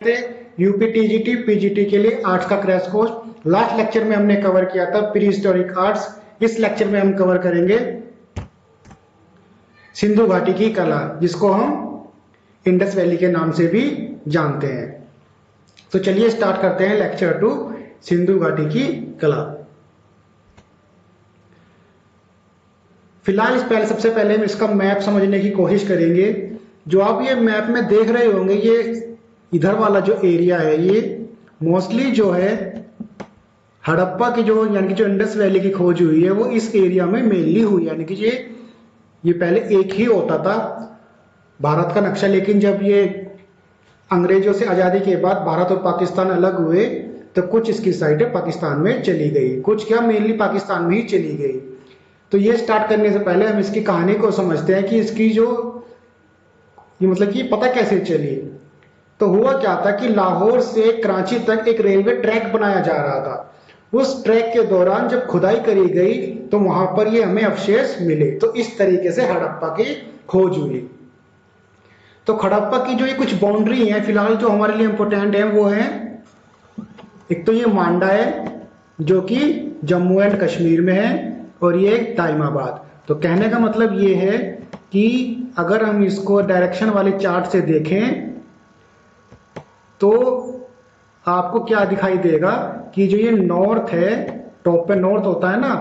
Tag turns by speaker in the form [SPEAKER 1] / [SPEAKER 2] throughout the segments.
[SPEAKER 1] थे UP TGT PGT के लिए आर्ट्स का क्रैश कोर्स। लास्ट लेक्चर में हमने कवर किया था प्री हिस्टोरिक आर्ट्स। इस लेक्चर में हम कवर करेंगे सिंधु घाटी की कला, जिसको हम इंडस वैली के नाम से भी जानते हैं। तो चलिए स्टार्ट करते हैं लेक्चर 2, सिंधु घाटी की कला। फिलहाल सबसे पहले हम इसका मैप समझने की कोशिश करेंगे। जो आप ये मैप में देख रहे होंगे, ये इधर वाला जो एरिया है, ये मोस्टली जो है हड़प्पा की जो यानी कि जो इंडस वैली की खोज हुई है वो इस एरिया में मेनली हुई। यानी कि ये पहले एक ही होता था भारत का नक्शा, लेकिन जब ये अंग्रेजों से आज़ादी के बाद भारत और पाकिस्तान अलग हुए तो कुछ इसकी साइडें पाकिस्तान में चली गई, कुछ क्या मेनली पाकिस्तान में ही चली गई। तो ये स्टार्ट करने से पहले हम इसकी कहानी को समझते हैं कि इसकी जो ये मतलब कि पता कैसे चली। तो हुआ क्या था कि लाहौर से कराची तक एक रेलवे ट्रैक बनाया जा रहा था। उस ट्रैक के दौरान जब खुदाई करी गई तो वहां पर ये हमें अवशेष मिले। तो इस तरीके से हड़प्पा की खोज हुई। तो हड़प्पा की जो ये कुछ बाउंड्री है फिलहाल जो हमारे लिए इंपॉर्टेंट है वो है, एक तो ये मांडा है जो कि जम्मू एंड कश्मीर में है, और ये दाइमाबाद। तो कहने का मतलब ये है कि अगर हम इसको डायरेक्शन वाले चार्ट से देखें तो आपको क्या दिखाई देगा कि जो ये नॉर्थ है, टॉप पे नॉर्थ होता है ना,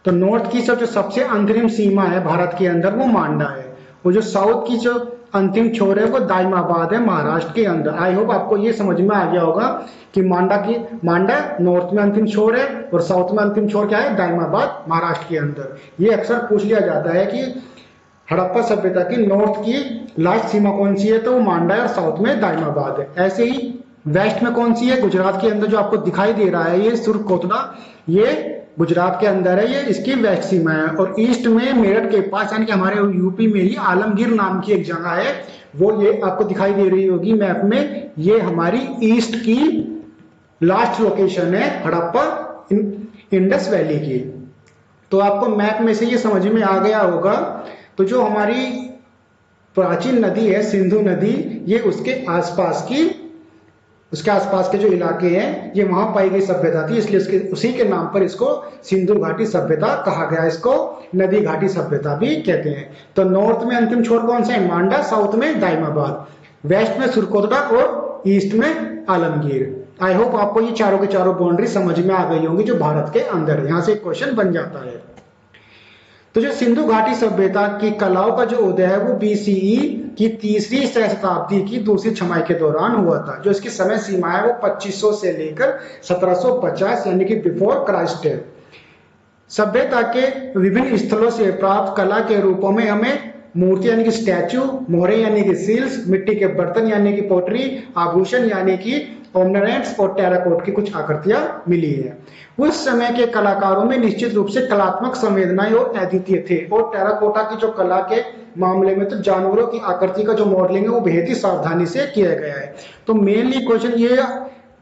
[SPEAKER 1] तो नॉर्थ की जो सबसे अंतरिम सीमा है भारत के अंदर वो मांडा है। वो जो साउथ की जो अंतिम छोर है वो दाइमाबाद है महाराष्ट्र के अंदर। आई होप आपको ये समझ में आ गया होगा कि मांडा नॉर्थ में अंतिम छोर है और साउथ में अंतिम छोर क्या है, दाइमाबाद महाराष्ट्र के अंदर। ये अक्सर पूछ लिया जाता है कि हड़प्पा सभ्यता की नॉर्थ की लास्ट सीमा कौन सी है, तो वो मांडा है और साउथ में दाइमाबाद है। ऐसे ही वेस्ट में कौन सी है, गुजरात के अंदर जो आपको दिखाई दे रहा है ये सुरकोटड़ा, ये गुजरात के अंदर है, ये इसकी वेस्ट सीमा है। और ईस्ट में मेरठ के पास यानी कि हमारे यूपी में ही आलमगीर नाम की एक जगह है, वो ये आपको दिखाई दे रही होगी मैप में। ये हमारी ईस्ट की लास्ट लोकेशन है हड़प्पा इंडस वैली की। तो आपको मैप में से ये समझ में आ गया होगा। तो जो हमारी प्राचीन नदी है सिंधु नदी, ये उसके आसपास के जो इलाके हैं ये वहां पाई गई सभ्यता थी, इसलिए उसी के नाम पर इसको सिंधु घाटी सभ्यता कहा गया। इसको नदी घाटी सभ्यता भी कहते हैं। तो नॉर्थ में अंतिम छोर कौन सा है, मांडा, साउथ में दाइमाबाद, वेस्ट में सुरकोटड़ा और ईस्ट में आलमगीर। आई होप आपको ये चारों के चारों बाउंड्री समझ में आ गई होंगी जो भारत के अंदर। यहां से एक क्वेश्चन बन जाता है। तो जो सिंधु घाटी सभ्यता की कलाओं का जो उदय है वो बीसीई की तीसरी शताब्दी की दूसरी छमाही के दौरान हुआ था। जो इसकी समय सीमा है वो 2500 से लेकर 1750 यानी कि बिफोर क्राइस्ट है। सभ्यता के विभिन्न स्थलों से प्राप्त कला के रूपों में हमें मूर्ति यानी कि स्टैचू, मोहरे यानी कि सील्स, मिट्टी के बर्तन यानी कि पोटरी, आभूषण यानी कि ऑर्नामेंट्स और टेराकोट की कुछ आकृतियां मिली है। उस समय के कलाकारों में निश्चित रूप से कलात्मक संवेदनाएं और अद्वितीय थे। और टेराकोटा की जो कला के मामले में तो जानवरों की आकृति का जो मॉडलिंग है वो बेहद ही सावधानी से किया गया है। तो मेनली क्वेश्चन ये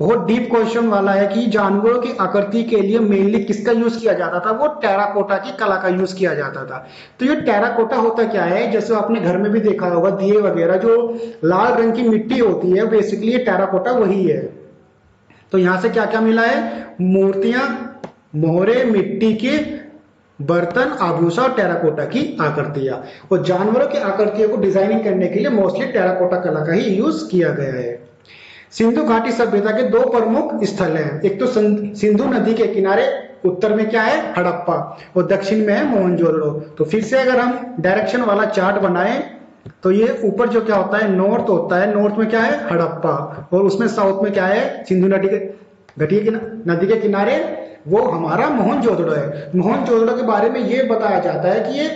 [SPEAKER 1] बहुत डीप क्वेश्चन वाला है कि जानवरों की आकृति के लिए मेनली किसका यूज किया जाता था, वो टेराकोटा की कला का यूज किया जाता था। तो ये टेराकोटा होता क्या है, जैसे आपने घर में भी देखा होगा दिए वगैरह जो लाल रंग की मिट्टी होती है, बेसिकली ये टेराकोटा वही है। तो यहां से क्या क्या मिला है, मूर्तियां, मोहरे, मिट्टी के बर्तन, आभूषण और टेराकोटा की आकृतियां। और जानवरों की आकृतियों को डिजाइनिंग करने के लिए मोस्टली टेराकोटा कला का ही यूज किया गया है। सिंधु घाटी सभ्यता के दो प्रमुख स्थल हैं। एक तो सिंधु नदी के किनारे उत्तर में क्या है, हड़प्पा, और दक्षिण में है मोहनजोदड़ो। तो फिर से अगर हम डायरेक्शन वाला चार्ट बनाएं तो ये ऊपर जो क्या होता है, नॉर्थ होता है, नॉर्थ में क्या है, हड़प्पा, और उसमें साउथ में क्या है, सिंधु नदी के किनारे वो हमारा मोहनजोदड़ो है। मोहनजोदड़ो के बारे में ये बताया जाता है कि ये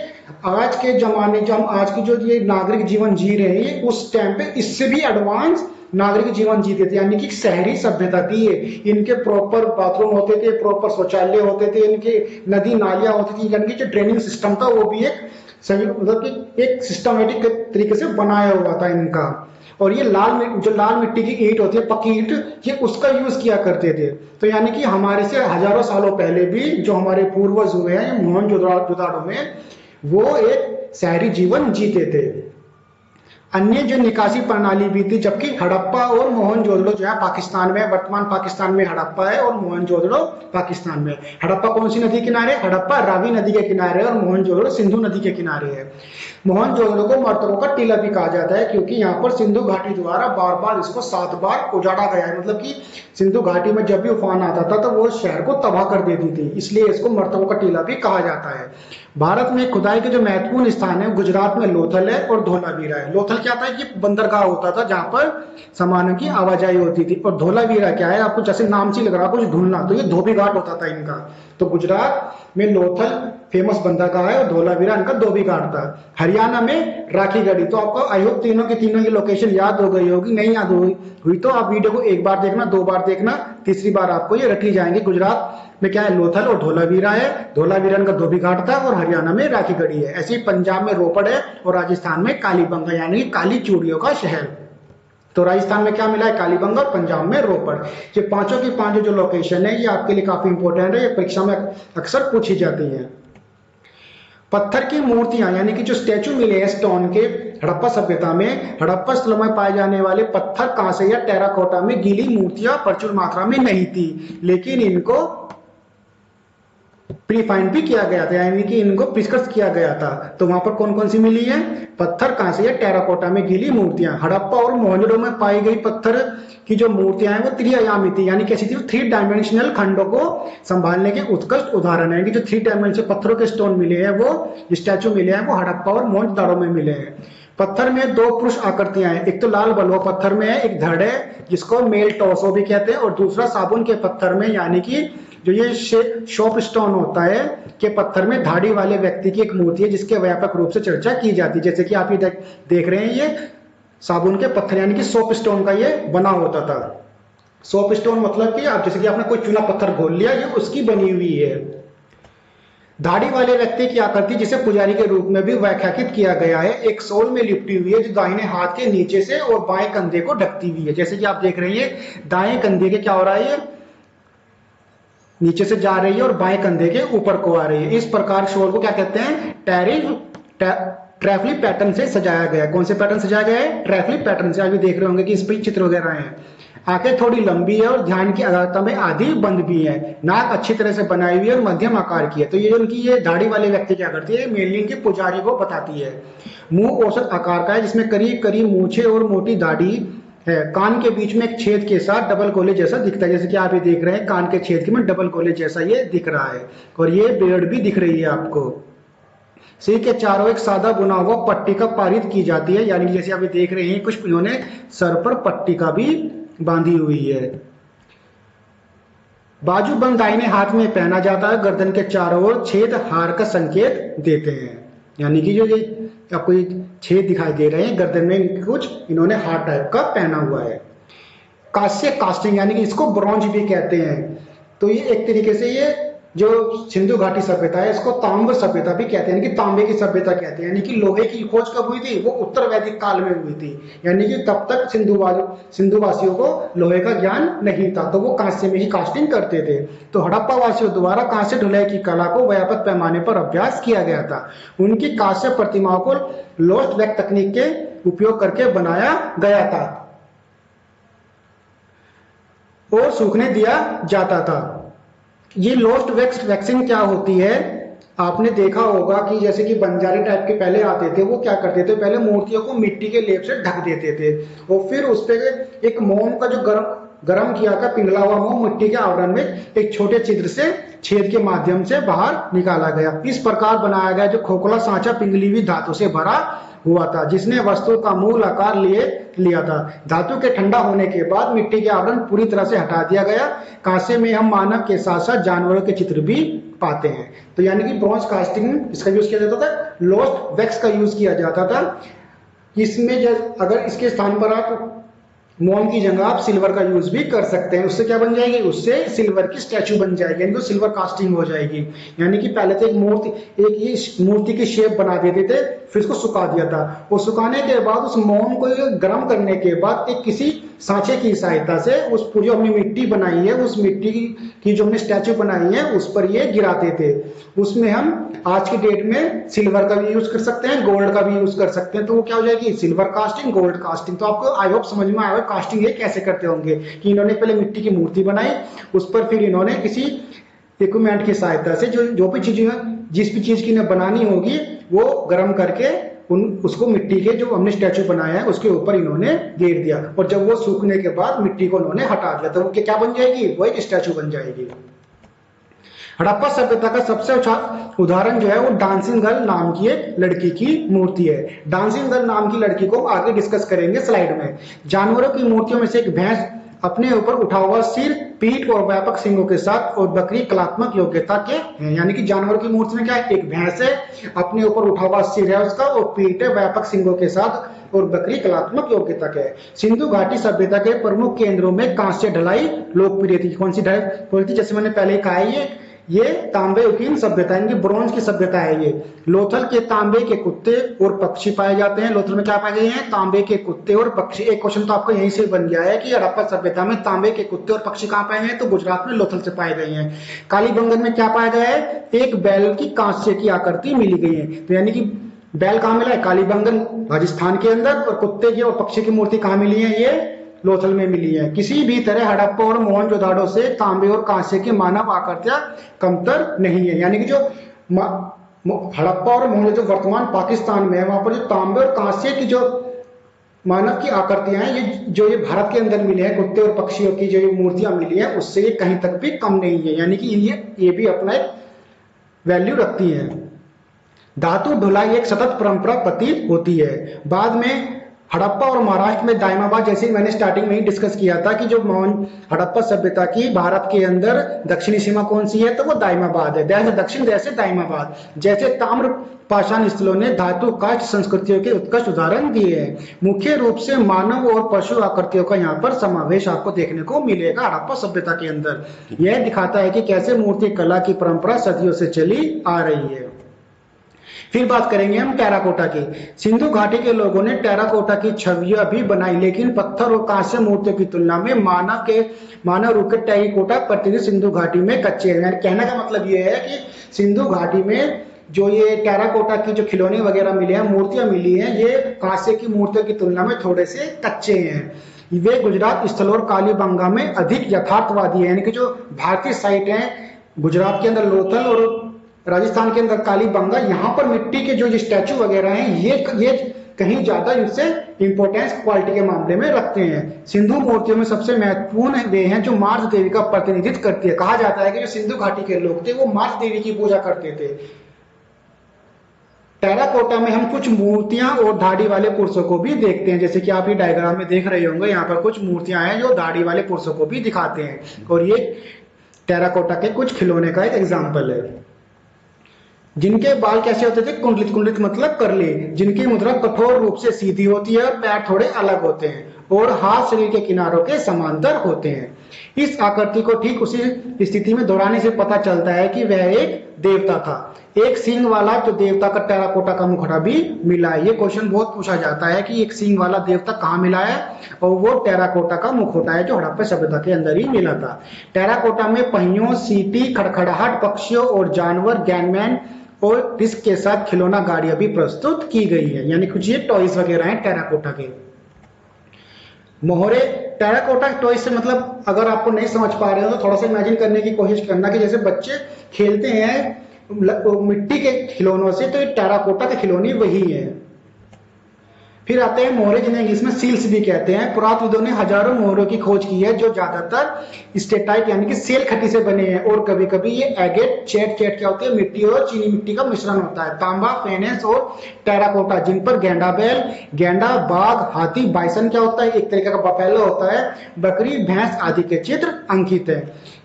[SPEAKER 1] आज के जमाने जो हम आज की जो ये नागरिक जीवन जी रहे हैं, ये उस टाइम पे इससे भी एडवांस नागरिक जीवन जीते थे। यानी कि शहरी सभ्यता थी ये। इनके प्रॉपर बाथरूम होते थे, प्रॉपर शौचालय होते थे, इनके नदी नालियां होती थी। यानी कि जो ड्रेनिंग सिस्टम था वो भी एक सही मतलब कि एक सिस्टमेटिक तरीके से बनाया हुआ था इनका। और ये लाल मिट्टी की ईंट होती है, पक्की ईंट, ये उसका यूज किया करते थे। तो यानी कि हमारे से हजारों सालों पहले भी जो हमारे पूर्वज हुए हैं मोहनजोदड़ो में, वो एक शहरी जीवन जीते थे। अन्य जो निकासी प्रणाली भी थी, जबकि हड़प्पा और मोहनजोदड़ो जो है पाकिस्तान में, वर्तमान पाकिस्तान में हड़प्पा है और मोहनजोदड़ो पाकिस्तान में। हड़प्पा कौन सी नदी किनारे? हड़प्पा रावी नदी के किनारे और मोहनजोदड़ो सिंधु नदी के किनारे है। मोहनजोदड़ो को मर्तकों का टीला भी कहा जाता है, क्योंकि यहाँ पर सिंधु घाटी द्वारा बार बार इसको 7 बार उजाड़ा गया है। मतलब कि सिंधु घाटी में जब भी उफान आता था तो वो शहर को तबाह कर देती थी, इसलिए इसको मर्तकों का टीला भी कहा जाता है। भारत में खुदाई के जो महत्वपूर्ण स्थान है, गुजरात में लोथल है और धोलावीरा है। लोथल क्या था? ये बंदरगाह होता था जहां पर सामानों की आवाजाही होती थी। और धोलावीरा क्या है? आपको जैसे नाम से लग रहा कुछ ढूंढना, तो ये धोबी घाट होता था इनका। तो गुजरात में लोथल फेमस बंदरगाह है और धोलावीरा इनका धोबी घाट था। हरियाणा में राखीगढ़ी। तो आपको आई होप तीनों की लोकेशन याद हो गई होगी। नहीं याद हुई तो आप वीडियो को एक बार देखना, 2 बार देखना, तीसरी बार आपको ये रटी जाएंगे। गुजरात में क्या है? लोथल और धोलावीरा है। धोलावीरा का धोबी घाट था और हरियाणा में राखीगढ़ी है। ऐसे ही पंजाब में रोपड़ है और राजस्थान में कालीबंगा, यानी काली चूड़ियों का शहर। तो राजस्थान में क्या मिला है? कालीबंगा और पंजाब में रोपड़। ये पांचों की पांचों जो लोकेशन है ये आपके लिए काफी इंपॉर्टेंट है, ये परीक्षा में अक्सर पूछी जाती है। पत्थर की मूर्तियां यानी कि जो स्टैचू मिले हैं स्टोन के हड़प्पा सभ्यता में, हड़प्पा स्थलों में पाए जाने वाले पत्थर, कांसे या टेराकोटा में गीली मूर्तियां प्रचुर मात्रा में नहीं थी, लेकिन इनको प्रीफाइन भी किया गया था, यानी कि इनको परिष्कृत किया गया था। तो वहां पर कौन कौन सी मिली है? पत्थर, कांसे या टेराकोटा में गीली मूर्तियां। हड़प्पा और मोहनजोदड़ो में पाई गई पत्थर की जो मूर्तियां हैं वो त्रिआयामी थी, यानी कैसी थी? 3 डायमेंशनल खंडों को संभालने के उत्कृष्ट उदाहरण है कि जो 3 डायमेंशनल पत्थरों के स्टोन मिले हैं, वो स्टैचू मिले हैं, वो हड़प्पा और मोहनजोदड़ो में मिले हैं। पत्थर में 2 पुरुष आकृतियां हैं। एक तो लाल बलुआ पत्थर में है एक धड़ है जिसको मेल टोसो भी कहते हैं, और दूसरा साबुन के पत्थर में, यानी कि जो ये शॉप स्टोन होता है के पत्थर में धाड़ी वाले व्यक्ति की एक मूर्ति है जिसके व्यापक रूप से चर्चा की जाती है। जैसे कि आप ये देख रहे हैं, ये साबुन के पत्थर यानी कि सोप स्टोन का ये बना होता था। सोप स्टोन मतलब कि आप जैसे कि आपने कोई चूना पत्थर घोल लिया, ये उसकी बनी हुई है। धाड़ी वाले व्यक्ति की आकृति जिसे पुजारी के रूप में भी व्याख्यायित किया गया है, एक सोल में लिपटी हुई है जो दाहिने हाथ के नीचे से और बाएं कंधे को ढकती हुई है। जैसे कि आप देख रहे हैं दाएं कंधे के क्या हो रहा है, ये नीचे से जा रही है और बाएं कंधे के ऊपर को आ रही है। इस प्रकार शोल को क्या कहते हैं? ट्रैफली पैटर्न से सजाया गया है। कौन से पैटर्न सजाया गया है? ट्रैफली पैटर्न से। अभी देख रहे होंगे कि इस पर चित्र वगैरह हैं। आंखें थोड़ी लंबी है और ध्यान की आधारता में आधी बंद भी है। नाक अच्छी तरह से बनाई हुई है और मध्यम आकार की है। तो ये जो उनकी ये दाढ़ी वाले व्यक्ति क्या करती है? मेनली इनके पुजारी को बताती है। मुंह औसत आकार का है जिसमें करीब करीब मूछे और मोटी दाढ़ी है। कान के बीच में एक छेद के साथ डबल गोले जैसा दिखता है। जैसे कि आप ये देख रहे हैं कान के छेद में डबल गोले जैसा ये दिख रहा है, और ये बेड़ भी दिख रही है आपको। सिर के चारों एक सादा बुना हुआ पट्टी का पारित की जाती है, यानी जैसे आप ये देख रहे हैं कुछ इन्होंने सर पर पट्टी का भी बांधी हुई है। बाजूबंद दाहिने हाथ में पहना जाता है। गर्दन के चारों ओर छेद हार का संकेत देते हैं, यानी कि जो ये आपको छेद दिखाई दे रहे हैं गर्दन में, कुछ इन्होंने हार टाइप का पहना हुआ है। कांस्य कास्टिंग यानी कि इसको ब्रॉन्ज भी कहते हैं। तो ये एक तरीके से ये जो सिंधु घाटी सभ्यता है इसको ताम्र सभ्यता भी कहते हैं, यानी कि तांबे की सभ्यता कहते हैं। यानी कि लोहे की खोज कब हुई थी? वो उत्तर वैदिक काल में हुई थी, यानी कि तब तक सिंधुवासियों को लोहे का ज्ञान नहीं था, तो वो कांस्य में ही कास्टिंग करते थे। तो हड़प्पा वासियों द्वारा कांस्य ढुलाई की कला को व्यापक पैमाने पर अभ्यास किया गया था। उनकी कांस्य प्रतिमाओं को लोस्ट वैक्स तकनीक के उपयोग करके बनाया गया था और सूखने दिया जाता था। ये लोस्ट वैक्स वैक्सिंग क्या होती है? आपने देखा होगा कि जैसे कि बंजारे टाइप के पहले आते थे, वो क्या करते थे? पहले मूर्तियों को मिट्टी के लेप से ढक देते थे और फिर उस पर एक मोम का जो गरम किया था पिघला हुआ मोम मिट्टी के आवरण में एक छोटे छिद्र से छेद के माध्यम से बाहर निकाला गया। इस प्रकार बनाया गया जो खोखला सांचा पिघली हुई धातु से भरा हुआ था, जिसने वस्तु का मूल आकार लिया था। धातु के ठंडा होने के बाद मिट्टी के आवरण पूरी तरह से हटा दिया गया। कांसे में हम मानव के साथ साथ जानवरों के चित्र भी पाते हैं। तो यानी कि ब्रॉन्ज कास्टिंग इसका यूज किया जाता था, लोस्ट वैक्स का यूज किया जाता था। इसमें अगर इसके स्थान पर आप मोम की जगह आप सिल्वर का यूज भी कर सकते हैं। उससे क्या बन जाएगी? उससे सिल्वर की स्टैचू बन जाएगी, यानी तो सिल्वर कास्टिंग हो जाएगी। यानी कि पहले तो एक मूर्ति की शेप बना देते थे, फिर उसको सुखा दिया था और सुखाने के बाद उस मोम को गर्म करने के बाद एक किसी सांचे की सहायता से उस पूरी हमने मिट्टी बनाई है, उस मिट्टी की जो हमने स्टैचू बनाई है उस पर ये गिराते थे। उसमें हम आज की डेट में सिल्वर का भी यूज कर सकते हैं, गोल्ड का भी यूज कर सकते हैं। तो वो क्या हो जाएगी, सिल्वर कास्टिंग, गोल्ड कास्टिंग। तो आपको आई होप समझ में आया कास्टिंग ये कैसे करते होंगे, कि इन्होंने पहले मिट्टी की मूर्ति बनाई, उस पर फिर इन्होंने किसी इक्विपमेंट की सहायता से जो भी चीज, जिस भी चीज की इन्हें बनानी होगी वो गर्म करके उसको मिट्टी के जो हमने स्टैचू बनाया है उसके ऊपर इन्होंने गिर दिया, और जब वो सूखने के बाद मिट्टी को उन्होंने हटा दिया, तो वो क्या बन जाएगी, वो एक स्टैचू बन जाएगी। हड़प्पा सभ्यता का सबसे अच्छा उदाहरण जो है वो डांसिंग गर्ल नाम की एक लड़की की मूर्ति है। डांसिंग गर्ल नाम की लड़की को आगे डिस्कस करेंगे स्लाइड में। जानवरों की मूर्तियों में से एक भैंस अपने ऊपर उठा हुआ सिर, पीठ और व्यापक सिंगों के साथ, और बकरी कलात्मक योग्यता के हैं। यानी कि जानवरों की मूर्ति में क्या है, एक भैंस है, अपने ऊपर उठा हुआ सिर है उसका, और पीठ है व्यापक सिंगों के साथ, और बकरी कलात्मक योग्यता के है। सिंधु घाटी सभ्यता के प्रमुख केंद्रों में कांस्य ढलाई लोकप्रिय थी। कौन सी ढलाई थी, जैसे मैंने पहले कहा है ये तांबे युगीन सभ्यता, इनकी ब्रॉन्ज की सभ्यता है। ये लोथल के तांबे के कुत्ते और पक्षी पाए जाते हैं। लोथल में क्या पाए गए हैं, तांबे के कुत्ते और पक्षी। एक क्वेश्चन तो आपको यहीं से बन गया है कि हड़प्पा सभ्यता में तांबे के कुत्ते और पक्षी कहाँ पाए गए हैं, तो गुजरात में लोथल से पाए गए हैं। कालीबंगन में क्या पाया गया है, एक बैल की कांस्य की आकृति मिली गई है। तो यानी कि बैल कहाँ मिला है, कालीबंगन राजस्थान के अंदर, और कुत्ते की और पक्षी की मूर्ति कहाँ मिली है, ये लोथल में मिली है। किसी भी तरह हड़प्पा और मोहनजोदाड़ो से तांबे और कांसे की मानव आकृतियां कमतर नहीं है। यानी कि जो हड़प्पा और मोहन जो वर्तमान पाकिस्तान में है, वहां पर जो तांबे और कांसे की जो मानव की आकृतियां हैं, ये भारत के अंदर मिले हैं, कुत्ते और पक्षियों की जो मूर्तियां मिली है, उससे ये कहीं तक भी कम नहीं है। यानी कि ये भी अपना एक वैल्यू रखती है। धातु ढुलाई एक सतत परंपरा प्रतीत होती है। बाद में हड़प्पा और महाराष्ट्र में दाइमाबाद, जैसे मैंने स्टार्टिंग में ही डिस्कस किया था कि जो हड़प्पा सभ्यता की भारत के अंदर दक्षिणी सीमा कौन सी है, तो वो दाइमाबाद है। देश दक्षिण देश है दाइमाबाद। जैसे ताम्र पाषाण स्थलों ने धातु काष्ठ संस्कृतियों के उत्कृष्ट उदाहरण दिए हैं। मुख्य रूप से मानव और पशु आकृतियों का यहाँ पर समावेश आपको देखने को मिलेगा हड़प्पा सभ्यता के अंदर। यह दिखाता है कि कैसे मूर्ति कला की परंपरा सदियों से चली आ रही है। फिर बात करेंगे हम टेराकोटा की। सिंधु घाटी के लोगों ने टेराकोटा की छवियां भी बनाई, लेकिन पत्थर और कांस्य मूर्तियों की तुलना में मानव रूप के टेराकोटा प्रतिनिधि सिंधु घाटी में कच्चे हैं। कहने का मतलब ये है कि सिंधु घाटी में जो ये टेराकोटा की जो खिलौने वगैरह मिले हैं, मूर्तियां मिली हैं, ये कांस्य की मूर्तियों की तुलना में थोड़े से कच्चे हैं। वे गुजरात स्थल और कालीबंगा में अधिक यथार्थवादी है। यानी कि जो भारतीय साइट है गुजरात के अंदर लोथल और राजस्थान के अंदर कालीबंगा, यहाँ पर मिट्टी के जो स्टैचू वगैरह हैं ये कहीं ज्यादा इनसे इंपॉर्टेंस क्वालिटी के मामले में रखते हैं। सिंधु मूर्तियों में सबसे महत्वपूर्ण वे हैं जो मार्स देवी का प्रतिनिधित्व करती है। कहा जाता है कि जो सिंधु घाटी के लोग थे वो मार्स देवी की पूजा करते थे। टेराकोटा में हम कुछ मूर्तियां और दाढ़ी वाले पुरुषों को भी देखते हैं, जैसे कि आप ये डायग्राम में देख रहे होंगे, यहाँ पर कुछ मूर्तियां हैं जो दाढ़ी वाले पुरुषों को भी दिखाते हैं, और ये टेराकोटा के कुछ खिलौने का एक एग्जाम्पल है। जिनके बाल कैसे होते थे, कुंडलित, कुंडलित मतलब करली, जिनकी मुद्रा कठोर रूप से सीधी होती है और पैर थोड़े अलग होते हैं, और हाथ शरीर के किनारों के समांतर होते हैं। इस आकृति को ठीक उसी स्थिति में दोहराने से पता चलता है कि वह एक देवता था। एक सींग वाला जो देवता का टेराकोटा का मुखड़ा भी मिला है। ये क्वेश्चन बहुत पूछा जाता है कि एक सींग वाला देवता कहाँ मिला है, और वो टेराकोटा का मुखौटा है जो हड़प्पा सभ्यता के अंदर ही मिला था। टेराकोटा में पहियों, सीटी, खड़खड़ाहट, पक्षियों और जानवर, गैनमैन और इसके साथ खिलौना गाड़ियां भी प्रस्तुत की गई है। यानी कुछ ये टॉयज वगैरह हैं टेराकोटा के। मोहरे टेराकोटा टॉयज से मतलब अगर आपको नहीं समझ पा रहे हो तो थोड़ा सा इमेजिन करने की कोशिश करना कि जैसे बच्चे खेलते हैं मिट्टी के खिलौनों से, तो ये टेराकोटा के खिलौने वही है। फिर आते हैं मोहरे, जिन्हें इंग्लिश में सील्स भी कहते हैं। पुरातत्वविदों ने हजारों मोहरों की खोज की है जो ज्यादातर स्टेटाइट यानी कि सेल खट्टी से बने हैं, और कभी कभी ये एगेट, चेट क्या होती है, मिट्टी और चीनी मिट्टी का मिश्रण होता है। तांबा, फेनेस और टेराकोटा, जिन पर गेंडा बैल, गेंडा, बाघ, हाथी, बाइसन क्या होता है, एक तरीके का बफेलो होता है, बकरी, भैंस आदि के चित्र अंकित है।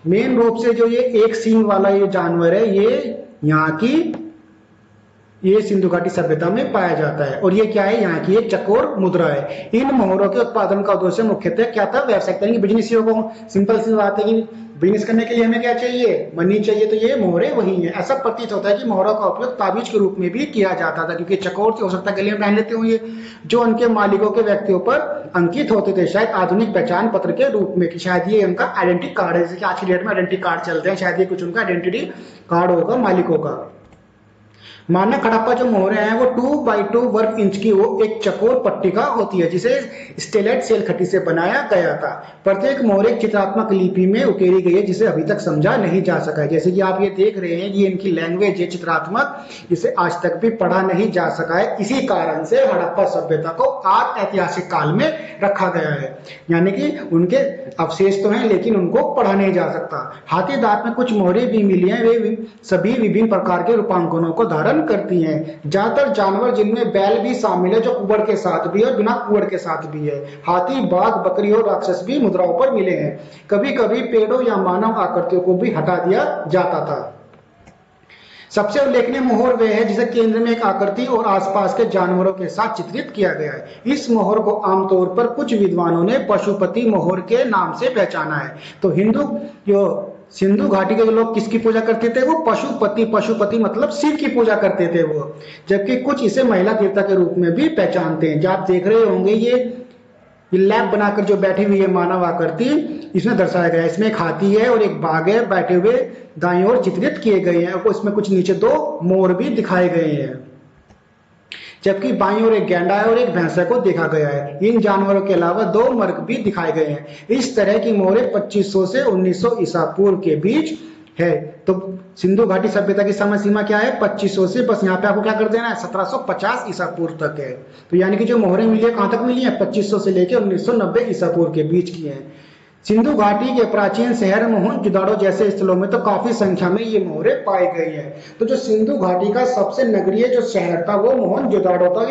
[SPEAKER 1] मेन रूप से जो ये एक सींग वाला ये जानवर है, ये यहाँ की ये सिंधु घाटी सभ्यता में पाया जाता है, और ये क्या है, यहाँ की एक चकोर मुद्रा है। इन मोहरों के उत्पादन का उद्देश्य मुख्यतः क्या था, व्यवसायिक बिजनेस योग। सिंपल सी बात है कि बिजनेस करने के लिए हमें क्या चाहिए, मनी चाहिए, तो ये मोहरे वही है। ऐसा प्रतीत होता है कि मोहरों का उपयोग ताबीज के रूप में भी किया जाता था, क्योंकि चकोर हो सकता है गले में पहन लेते होंगे, जो उनके मालिकों के व्यक्तियों पर अंकित होते थे, शायद आधुनिक पहचान पत्र के रूप में, कि शायद ये उनका आइडेंटिटी कार्ड है, जैसे कि आज की डेट में आइडेंटिटी कार्ड चलते हैं, शायद ये कुछ उनका आइडेंटिटी कार्ड होगा मालिकों का। मानक हड़प्पा जो मोहरे हैं वो 2x2 वर्ग इंच की वो एक चकोर पट्टिका होती है, जिसे स्टेलेट सेल खट्टी से बनाया गया था। प्रत्येक मोहरे एक चित्रात्मक लिपि में उकेरी गई है, जिसे अभी तक समझा नहीं जा सका है। जैसे कि आप ये देख रहे हैं, ये इनकी लैंग्वेज है चित्रात्मक, इसे आज तक भी पढ़ा नहीं जा सका है। इसी कारण से हड़प्पा सभ्यता को आज ऐतिहासिक काल में रखा गया है, यानी कि उनके अवशेष तो हैं लेकिन उनको पढ़ा नहीं जा सकता। हाथी दांत में कुछ मोहरे भी मिली हैं, वे सभी विभिन्न प्रकार के रूपांकनों को धारण करती हैं। ज्यादातर जानवर जिनमें बैल भी शामिल है, जो कुबड़ के साथ भी है, बिना कुबड़ के साथ भी है। हाथी, बाघ, बकरी और राक्षस भी मुद्राओं पर मिले हैं। कभी कभी पेड़ों या मानव आकृतियों को भी हटा दिया जाता था। सबसे उल्लेखनीय मोहर वह है जिसे केंद्र में एक आकृति और आसपास के जानवरों के साथ चित्रित किया गया है। इस मोहर को आमतौर पर कुछ विद्वानों ने पशुपति मोहर के नाम से पहचाना है। तो सिंधु घाटी के जो लोग किसकी पूजा करते थे, वो पशुपति, पशुपति मतलब शिव की पूजा करते थे वो, जबकि कुछ इसे महिला देवता के रूप में भी पहचानते हैं। जो आप देख रहे होंगे ये लैब बनाकर जो बैठी हुई है मानव आकृति, इसमें दर्शाया गया है। इसमें एक हाथी है और एक बाघ है बैठे हुए, दाईं ओर चित्रित किए गए हैं, और इसमें कुछ नीचे 2 मोर भी दिखाए गए हैं, जबकि बाईं ओर एक गैंडा है और एक भैंसा को देखा गया है। इन जानवरों के अलावा 2 मर्ग भी दिखाए गए हैं। इस तरह की मोहरें 2500 से 1900 ईसा पूर्व के बीच है। तो सिंधु घाटी सभ्यता की समय सीमा क्या है, 2500 से, बस यहाँ पे आपको क्या कर देना है, 1750 ईसा पूर्व तक है। तो यानी कि जो मोहरें मिली है कहां तक मिली है, 2500 से लेकर 1990 ईसा पूर्व के बीच की है। सिंधु घाटी के प्राचीन शहर मोहनजोदाड़ो जैसे स्थलों में तो काफी संख्या में ये मोहरे पाई गई है। तो जो सिंधु घाटी का सबसे नगरीय जो शहर था वो मोहनजोदाड़ो था,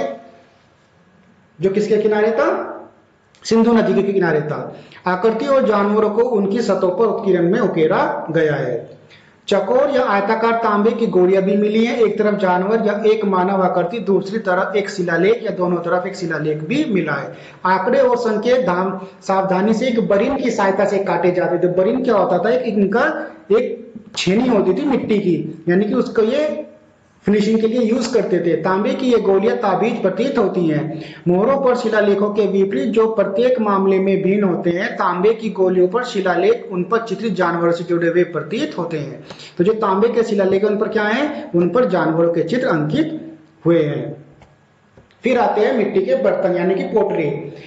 [SPEAKER 1] जो किसके किनारे था, सिंधु नदी के किनारे था। आकृति और जानवरों को उनकी सतहों पर उत्कीर्ण में उकेरा गया है। चकोर या आयताकार तांबे की गोलियां भी मिली हैं, एक तरफ जानवर या एक मानव आकृति, दूसरी तरफ एक शिलालेख या दोनों तरफ एक शिलालेख भी मिला है। आंकड़े और संकेत सावधानी से एक बरिन की सहायता से काटे जाते थे। बरिन क्या होता था, इनका एक छेनी होती थी मिट्टी की, यानी कि उसको ये फिनिशिंग के लिए यूज करते थे। तांबे की ये गोलियां ताबीज प्रतीत होती हैं। मोहरों पर शिलालेखों के विपरीत जो प्रत्येक मामले में भिन्न होते हैं, तांबे की गोलियों पर शिलालेख उन पर चित्रित जानवरों से जुड़े हुए प्रतीत होते हैं। तो जो तांबे के शिलालेख उन पर क्या है, उन पर जानवरों के चित्र अंकित हुए हैं। फिर आते हैं मिट्टी के बर्तन यानी कि पोटरी।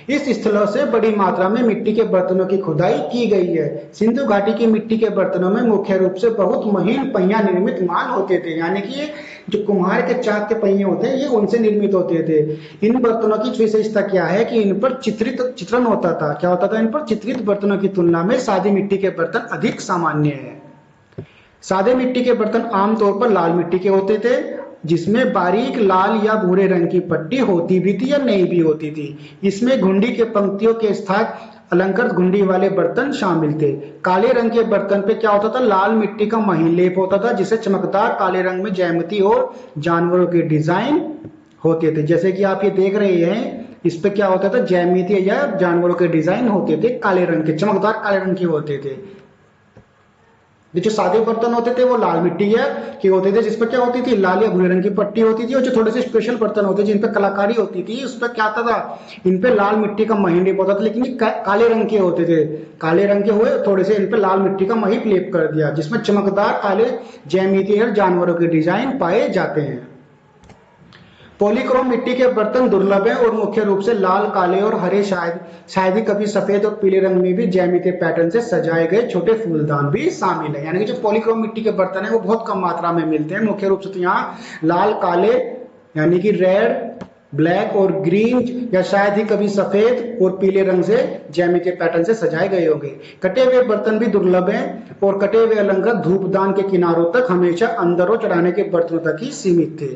[SPEAKER 1] इस स्थलों से बड़ी मात्रा में मिट्टी के बर्तनों की खुदाई की गई है। सिंधु घाटी की मिट्टी के बर्तनों में मुख्य रूप से बहुत महीन पहिया निर्मित माल होते थे, यानी कि ये जो कुम्हार के चाक के पहिए होते हैं ये उनसे निर्मित होते थे। इन बर्तनों की विशेषता क्या है कि इन पर चित्रण होता था। क्या होता था, इन पर चित्रित बर्तनों की तुलना में सादी मिट्टी के बर्तन अधिक सामान्य है। सादे मिट्टी के बर्तन आमतौर पर लाल मिट्टी के होते थे, जिसमें बारीक लाल या भूरे रंग की पट्टी होती भी थी या नहीं भी होती थी। इसमें घुंडी के पंक्तियों के साथ अलंकृत घुंडी वाले बर्तन शामिल थे। काले रंग के बर्तन पे क्या होता था, लाल मिट्टी का महीन लेप होता था, जिसे चमकदार काले रंग में ज्यामिति और जानवरों के डिजाइन होते थे। जैसे कि आप ये देख रहे हैं, इस पे क्या होता था, ज्यामिति या जानवरों के डिजाइन होते थे, काले रंग के, चमकदार काले रंग के होते थे। जो सादे बर्तन होते थे वो लाल मिट्टी के होते थे, जिस पर क्या होती थी, लाल या भूरे रंग की पट्टी होती थी। और जो थोड़े से स्पेशल बर्तन होते थे जिन पे कलाकारी होती थी, उस पर क्या आता था, इन पे लाल मिट्टी का महीन लेप होता था, लेकिन ये काले रंग के होते थे। काले रंग के हुए, थोड़े से इन पे लाल मिट्टी का महीन लेप कर दिया, जिसमें चमकदार काले ज्यामितीय जानवरों के डिजाइन पाए जाते हैं। पॉलीक्रोम मिट्टी के बर्तन दुर्लभ हैं और मुख्य रूप से लाल, काले और हरे, शायद ही कभी सफेद और पीले रंग में भी ज्यामितीय पैटर्न से सजाए गए छोटे फूलदान भी शामिल है। यानी कि जो पॉलीक्रोम मिट्टी के बर्तन है वो बहुत कम मात्रा में मिलते हैं। मुख्य रूप से तो यहाँ लाल, काले यानी कि रेड, ब्लैक और ग्रीन, या शायद ही कभी सफेद और पीले रंग से ज्यामितीय पैटर्न से सजाए गए होंगे। कटे हुए बर्तन भी दुर्लभ हैं और कटे हुए अलंकृत धूपदान के किनारों तक हमेशा अंदरों चढ़ाने के बर्तनों तक ही सीमित थे।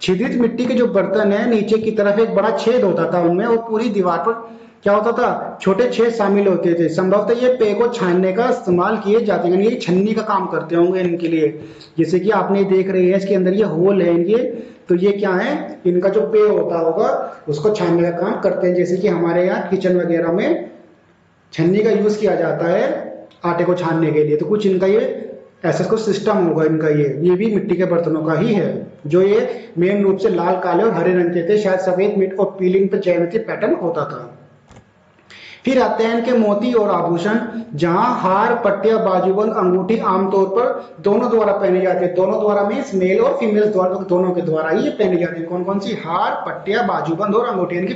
[SPEAKER 1] छिद्रित मिट्टी के जो बर्तन है, नीचे की तरफ एक बड़ा छेद होता था उनमें, और पूरी दीवार पर क्या होता था, छोटे छेद शामिल होते थे। संभवतः ये पेय को छानने का इस्तेमाल किए जाते हैं, ये छन्नी का काम करते होंगे इनके लिए। जैसे कि आपने देख रहे हैं इसके अंदर ये होल है इनके, तो ये क्या है, इनका जो पेय होता होगा उसको छानने का काम करते हैं। जैसे कि हमारे यहाँ किचन वगैरह में छन्नी का यूज किया जाता है आटे को छानने के लिए। तो कुछ इनका ये ऐसा कुछ सिस्टम होगा इनका, ये भी मिट्टी के बर्तनों का ही है, जो ये मेन रूप से लाल, काले और हरे रंग के थे, शायद सफेद मिट और पीलिंग पर ज्यामिति पैटर्न होता था। फिर आते हैं इनके मोती और आभूषण, जहां हार, पट्टिया, बाजूबंद, अंगूठी आमतौर पर दोनों द्वारा पहने जाते हैं। दोनों द्वारा मीन्स मेल और फीमेल द्वारा, दोनों के द्वारा ही ये पहने जाते हैं। कौन कौन सी? हार, पट्टिया, बाजूबंद और अंगूठी, यानी कि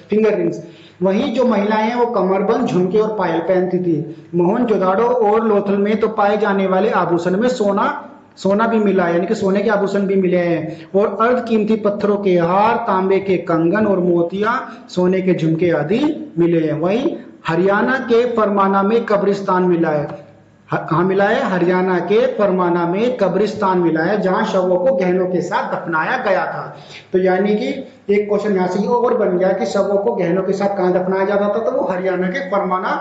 [SPEAKER 1] फिंगर रिंग्स। वहीं जो महिलाएं हैं वो कमरबंद, झुमके और पायल पहनती थी। मोहनजोदाड़ो और लोथल में तो पाए जाने वाले आभूषण में सोना भी मिला है, यानी कि सोने के आभूषण भी मिले हैं, और अर्ध कीमती पत्थरों के हार, तांबे के कंगन और मोतियां, सोने के झुमके आदि मिले हैं। वहीं हरियाणा के फरमाना में कब्रिस्तान मिला है। कहाँ मिला है? हरियाणा के फरमाना में कब्रिस्तान मिला है, जहां शवों को गहनों के साथ दफनाया गया था। तो यानी कि एक क्वेश्चन यहाँ से और बन गया कि शवों को गहनों के साथ कहाँ दफनाया जाता था, तो वो हरियाणा के फरमाना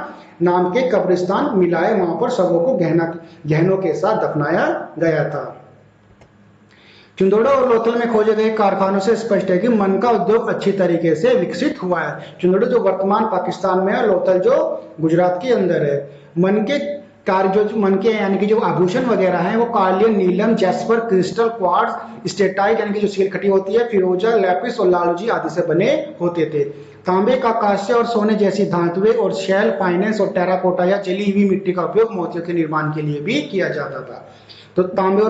[SPEAKER 1] नाम के कब्रिस्तान मिला है, वहां पर शवों को गहनों के साथ दफनाया गया था। चिंदोड़ा और लोथल में खोजे गए कारखानों से स्पष्ट है कि मन का उद्योग अच्छी तरीके से विकसित हुआ है। चिंदोड़ा जो वर्तमान पाकिस्तान में है, लोथल जो गुजरात के अंदर है। मन के कार्य जो मन के यानी कि जो आभूषण वगैरह हैं वो कालियन, नीलम, जैस्पर, क्रिस्टल, क्वार्ट्ज, स्टेटाइट यानी कि जो सिलखटी होती है, फिरोजा, लैपिस और लालूजी आदि से बने होते थे। तांबे का, कांस्य और सोने जैसी धातुएं और शैल, फाइनेंस और टेराकोटा या जली हुई मिट्टी का उपयोग मोतियों के निर्माण के लिए भी किया जाता था। तो तांबे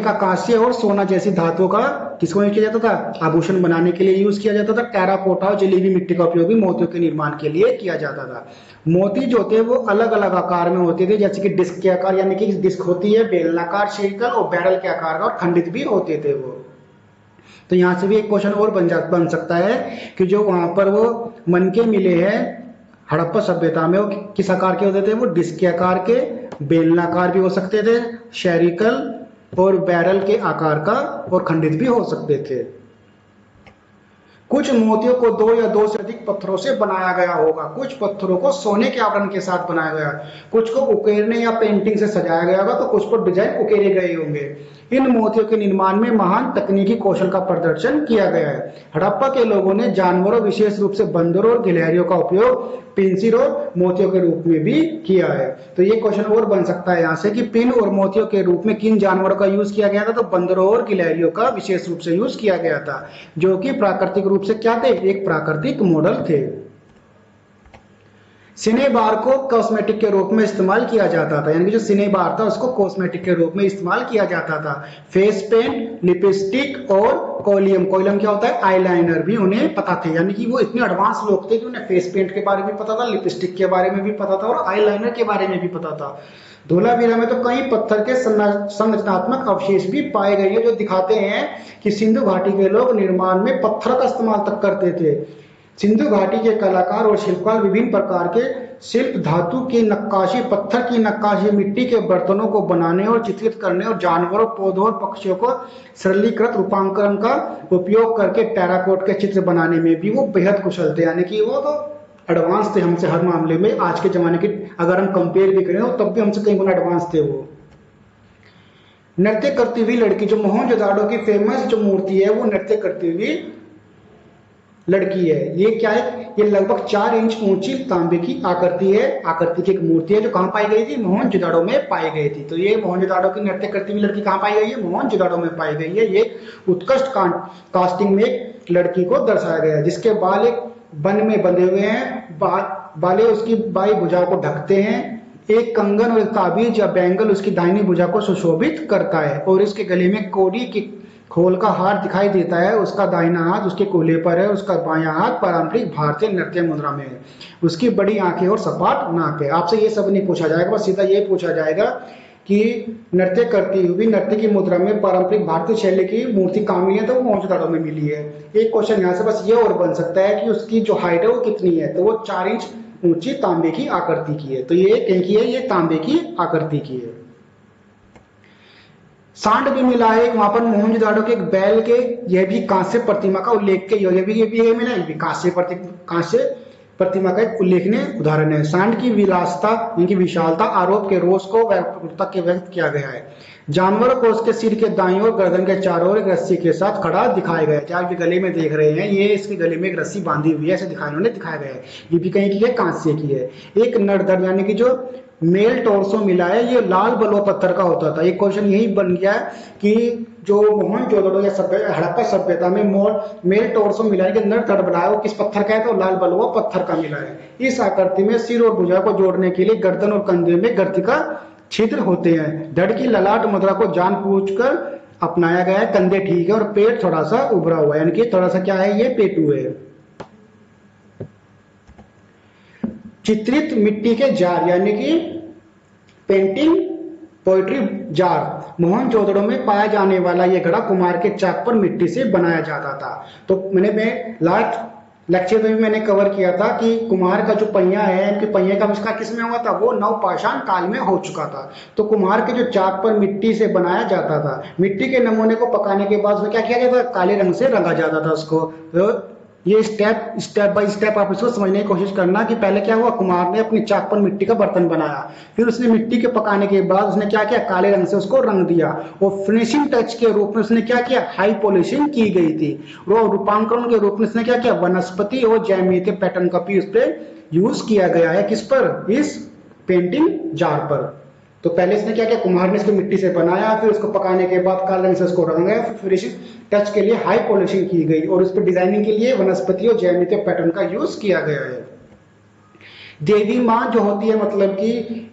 [SPEAKER 1] का, कांस्य और सोना जैसी धातुओं का किसको यूज किया जाता था? आभूषण बनाने के लिए यूज किया जाता था। टेराकोटा और जली हुई मिट्टी का उपयोग भी मोतियों के निर्माण के लिए किया जाता था। मोती जो थे वो अलग अलग आकार में होते थे, जैसे कि डिस्क के आकार, यानी कि डिस्क होती है, बेलनाकार, शेकल और बैरल के आकार का, और खंडित भी होते थे वो। तो यहाँ से भी एक क्वेश्चन और बन सकता है कि जो वहां पर वो मन के मिले हैं हड़प्पा सभ्यता में, वो किस आकार के होते थे? वो डिस्क के आकार के, बेलनाकार भी हो सकते थे, शेरिकल और बैरल के आकार का, और खंडित भी हो सकते थे। कुछ मोतियों को 2 या 2 से अधिक पत्थरों से बनाया गया होगा। कुछ पत्थरों को सोने के आवरण के साथ बनाया गया, कुछ को उकेरने या पेंटिंग से सजाया गया होगा, तो कुछ पर डिजाइन उकेरे गए होंगे। इन मोतियों के निर्माण में महान तकनीकी कौशल का प्रदर्शन किया गया है। हड़प्पा के लोगों ने जानवरों, विशेष रूप से बंदरों और गिलहरियों का उपयोग पिंसिर और मोतियों के रूप में भी किया है। तो ये क्वेश्चन और बन सकता है यहाँ से कि पिन और मोतियों के रूप में किन जानवरों का यूज किया गया था? तो बंदरों और गिलहरियों का विशेष रूप से यूज किया गया था, जो कि प्राकृतिक रूप से क्या थे? एक प्राकृतिक मॉडल थे। सिनेबार को कॉस्मेटिक के रूप में इस्तेमाल किया जाता था, यानी कि जो सिनेबार था उसको कॉस्मेटिक के रूप में इस्तेमाल किया जाता था। फेस पेंट, लिपस्टिक और कोलियम क्या होता है? आईलाइनर भी उन्हें पता थे, यानी कि वो इतने एडवांस लोग थे कि उन्हें फेस पेंट के बारे में पता था, लिपस्टिक के बारे में भी पता था और आईलाइनर के बारे में भी पता था। धोलावीरा में तो कई पत्थर के संरचनात्मक अवशेष भी पाए गए हैं, जो दिखाते हैं कि सिंधु घाटी के लोग निर्माण में पत्थर का इस्तेमाल तक करते थे। सिंधु घाटी के कलाकार और शिल्पकार विभिन्न प्रकार के शिल्प, धातु की नक्काशी, पत्थर की नक्काशी, मिट्टी के बर्तनों को बनाने और चित्रित करने, और जानवरों, पौधों और पक्षियों को सरलीकृत रूपांकन का उपयोग करके टेराकोट के चित्र बनाने में भी वो बेहद कुशल थे, यानी कि वो तो एडवांस थे हमसे हर मामले में। आज के जमाने के अगर हम कंपेयर भी करें तो तब भी हमसे कई गुना एडवांस थे वो। नृत्य करती हुई लड़की, जो मोहनजोदाड़ो की फेमस जो मूर्ति है वो नृत्य करती हुई लड़की है। ये क्या है? ये लगभग 4 इंच ऊंची तांबे की आकृति की एक मूर्ति है, जो कहाँ पाई गई थी? मोहनजोदाड़ो में पाई गई थी। तो ये मोहनजोदाड़ो की नृत्य करती हुई लड़की कहाँ पाई गई है? मोहनजोदाड़ो में पाई गई है। ये उत्कृष्ट कास्टिंग में एक लड़की को दर्शाया गया है, जिसके बाल एक बन में बंधे हुए हैं, बाले उसकी बाई भुजा को ढकते हैं, एक कंगन और ताबीज या बैंगल उसकी दाहिनी भुजा को सुशोभित करता है, और इसके गले में कोड़ी की खोल का हार दिखाई देता है। उसका दाहिना हाथ उसके कोले पर है, उसका बायां हाथ पारंपरिक भारतीय नृत्य मुद्रा में है। उसकी बड़ी आंखें और सपाट नाक है। आपसे ये सब नहीं पूछा जाएगा, बस सीधा ये पूछा जाएगा कि नृत्य करती हुई नृत्य की मुद्रा में पारंपरिक भारतीय शैली की मूर्ति कहाँ मिली है? तो वो मोहनजोदाड़ो में मिली है। एक क्वेश्चन यहाँ से बस ये और बन सकता है कि उसकी जो हाइट है वो कितनी है? तो वो 4 इंच ऊंची तांबे की आकृति की है। तो ये कहीं की है? ये तांबे की आकृति की है। सांड भी मिला है वहां पर मोहनजोदाड़ो के एक बैल के, यह भी कांस्य प्रतिमा का उल्लेख के, ये भी मिला, ये भी कांस्य प्रतिमा का एक उल्लेखनीय उदाहरण है। सांड की विलासता, इनकी विशालता, आरोप के रोष को व्यापकता के व्यक्त किया गया है। जानवर को उसके सिर के दाईं ओर गर्दन के चारों ओर एक रस्सी के साथ खड़ा दिखाया गया है। जो आप गले में देख रहे हैं, ये इसके गले में एक रस्सी बांधी हुई है, ऐसे दिखाया गया है। ये भी कहीं की है, कांस्य की है। एक नरधर यानी कि जो मेल टोर्सो मिला है, ये लाल बलुआ पत्थर का होता था। एक क्वेश्चन यही बन गया कि जो मोहनजोदड़ो या हड़प्पा सभ्यता में मेल टोर्सो मिला है कि नर बना है, वो किस पत्थर का है? तो लाल बलुआ पत्थर का मिला है। इस आकृति में सिर और भुजा को जोड़ने के लिए गर्दन और कंधे में गर्त का छिद्र होते हैं। धड़ की ललाट मुद्रा को जानबूझकर अपनाया गया है। कंधे ठीक है और पेट थोड़ा सा उभरा हुआ है, यानी कि थोड़ा सा क्या है, ये पेटू है। चित्रित मिट्टी के जार यानी कि पेंटिंग पोएट्री जार। मोहनजोदड़ो में पाया जाने वाला यह घड़ा कुम्हार के चाक पर मिट्टी से बनाया जाता था। तो मैं लास्ट लेक्चर में भी मैंने कवर किया था कि कुम्हार का जो पहिया है, इनके पहिए का आविष्कार किसमें हुआ था? वो नवपाषाण काल में हो चुका था। तो कुम्हार के जो चाक पर मिट्टी से बनाया जाता था, मिट्टी के नमूने को पकाने के बाद उसमें क्या किया जाता था? काले रंग से रंगा जाता था उसको। तो ये स्टेप बाय स्टेप आप इसको समझने की कोशिश करना कि पहले क्या हुआ, कुम्हार ने अपनी चाक पर मिट्टी का बर्तन बनाया, फिर उसने मिट्टी के पकाने के बाद उसने क्या किया, काले रंग से उसको रंग दिया, और फिनिशिंग टच के रूप में उसने क्या किया, हाई पॉलिशिंग की गई थी। और रूपांतरण के रूप में उसने क्या किया, वनस्पति और ज्यामितीय पैटर्न का भी उस पर यूज किया गया है। किस पर? इस पेंटिंग जार पर। तो पहले इसने क्या किया, कुम्हार ने इसको मिट्टी से बनाया, फिर उसको पकाने के बाद काले रंग से उसको रंगा, फिनिशिंग टच के लिए हाई पॉलिशिंग की गई, और उस पर डिजाइनिंग के लिए वनस्पति और ज्यामितीय पैटर्न का यूज किया गया है। देवी माँ जो होती है, मतलब कि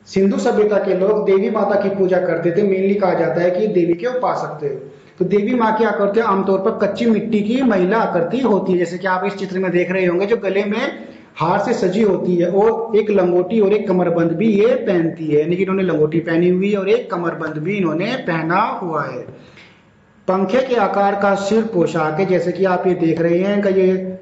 [SPEAKER 1] सिंधु सभ्यता के लोग देवी माता की पूजा करते थे। मेनली कहा जाता है कि देवी के उपासक थे। तो देवी माँ की आकृति आमतौर पर कच्ची मिट्टी की महिला आकृति होती है, जैसे कि आप इस चित्र में देख रहे होंगे, जो गले में हार से सजी होती है, और एक लंगोटी और एक कमरबंद भी ये पहनती है, यानी कि इन्होंने लंगोटी पहनी हुई है और एक कमरबंद भी इन्होंने पहना हुआ है। पंखे के आकार का सिर पोशाक है, जैसे कि आप ये देख रहे हैं कि ये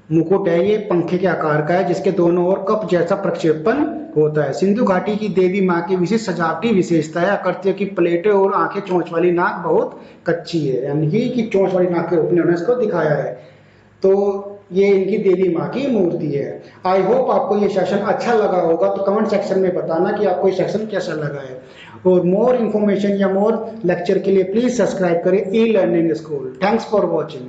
[SPEAKER 1] मुकुट है, ये पंखे के आकार का है, जिसके दोनों ओर कप जैसा प्रक्षेपण होता है। सिंधु घाटी की देवी माँ की विशेष सजावटी विशेषता है, आकृतियों की प्लेटें और आंखें चोंच वाली नाक बहुत कच्ची है, यानी कि चोंच वाली नाक के रूप में उन्होंने इसको दिखाया है। तो ये इनकी देवी माँ की मूर्ति है। आई होप आपको ये सेशन अच्छा लगा होगा, तो कमेंट सेक्शन में बताना कि आपको ये सेशन कैसा लगा है। और मोर इन्फॉर्मेशन या मोर लेक्चर के लिए प्लीज सब्सक्राइब करें e learning school. Thanks for watching.